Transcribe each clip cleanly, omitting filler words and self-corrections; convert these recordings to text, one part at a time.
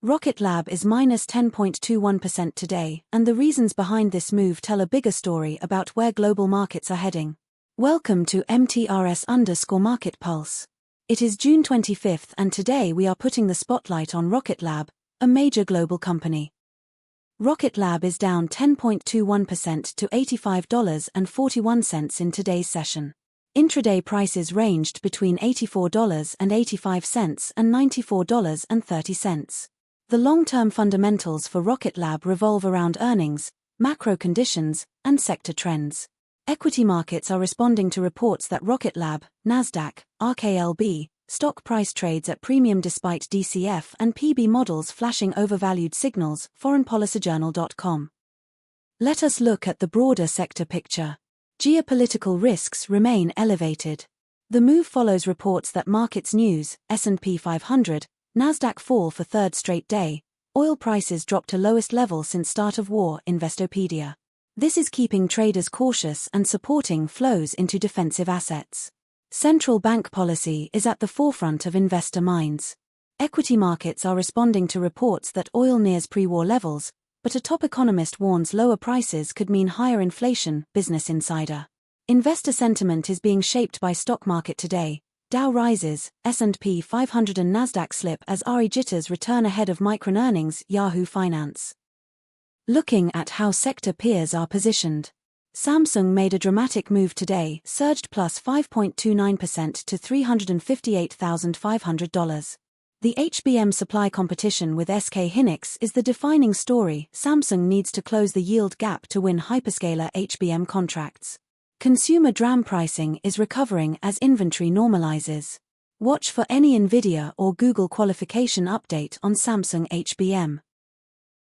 Rocket Lab is minus 10.21% today, and the reasons behind this move tell a bigger story about where global markets are heading. Welcome to MTRS_Market Pulse. It is June 25th, and today we are putting the spotlight on Rocket Lab, a major global company. Rocket Lab is down 10.21% to $85.41 in today's session. Intraday prices ranged between $84.85 and $94.30. The long-term fundamentals for Rocket Lab revolve around earnings, macro conditions, and sector trends. Equity markets are responding to reports that Rocket Lab, NASDAQ, RKLB, stock price trades at premium despite DCF and PB models flashing overvalued signals, foreignpolicyjournal.com. Let us look at the broader sector picture. Geopolitical risks remain elevated. The move follows reports that markets news, S&P 500, NASDAQ fall for third straight day, oil prices drop to lowest level since start of war, Investopedia. This is keeping traders cautious and supporting flows into defensive assets. Central bank policy is at the forefront of investor minds. Equity markets are responding to reports that oil nears pre-war levels, but a top economist warns lower prices could mean higher inflation, Business Insider. Investor sentiment is being shaped by stock market today. Dow rises, S&P 500 and NASDAQ slip as RE jitters return ahead of Micron earnings, Yahoo Finance. Looking at how sector peers are positioned. Samsung made a dramatic move today, surged plus 5.29% to $358,500. The HBM supply competition with SK Hynix is the defining story. Samsung needs to close the yield gap to win hyperscaler HBM contracts. Consumer DRAM pricing is recovering as inventory normalizes. Watch for any Nvidia or Google qualification update on Samsung HBM.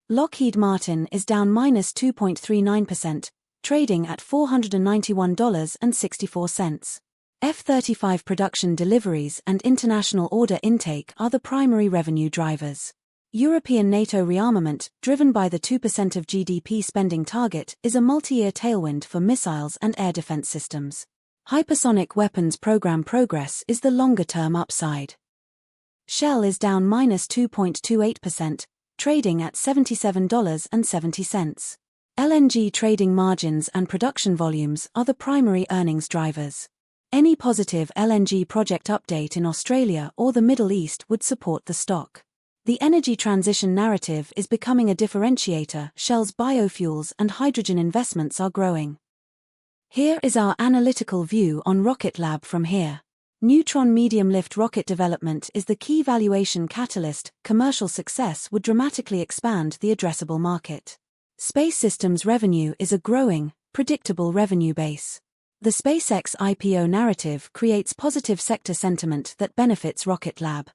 Lockheed Martin is down minus 2.39%, trading at $491.64. F-35 production deliveries and international order intake are the primary revenue drivers. European NATO rearmament, driven by the 2% of GDP spending target, is a multi-year tailwind for missiles and air defense systems. Hypersonic weapons program progress is the longer-term upside. Shell is down minus 2.28%, trading at $77.70. LNG trading margins and production volumes are the primary earnings drivers. Any positive LNG project update in Australia or the Middle East would support the stock. The energy transition narrative is becoming a differentiator. Shell's biofuels and hydrogen investments are growing. Here is our analytical view on Rocket Lab from here. Neutron medium-lift rocket development is the key valuation catalyst. Commercial success would dramatically expand the addressable market. Space systems revenue is a growing, predictable revenue base. The SpaceX IPO narrative creates positive sector sentiment that benefits Rocket Lab.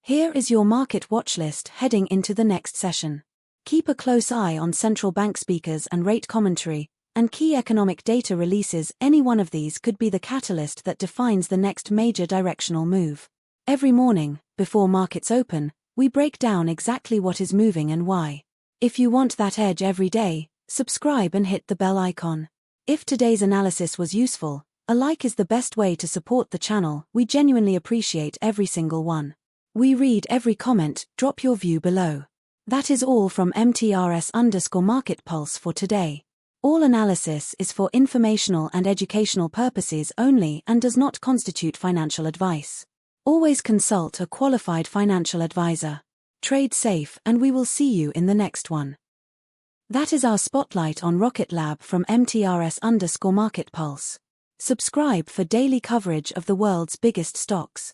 Here is your market watch list heading into the next session. Keep a close eye on central bank speakers and rate commentary, and key economic data releases. Any one of these could be the catalyst that defines the next major directional move. Every morning, before markets open, we break down exactly what is moving and why. If you want that edge every day, subscribe and hit the bell icon. If today's analysis was useful, a like is the best way to support the channel. We genuinely appreciate every single one. We read every comment. Drop your view below. That is all from MTRS_Market Pulse for today. All analysis is for informational and educational purposes only and does not constitute financial advice. Always consult a qualified financial advisor. Trade safe, and we will see you in the next one. That is our spotlight on Rocket Lab from MTRS_Market Pulse. Subscribe for daily coverage of the world's biggest stocks.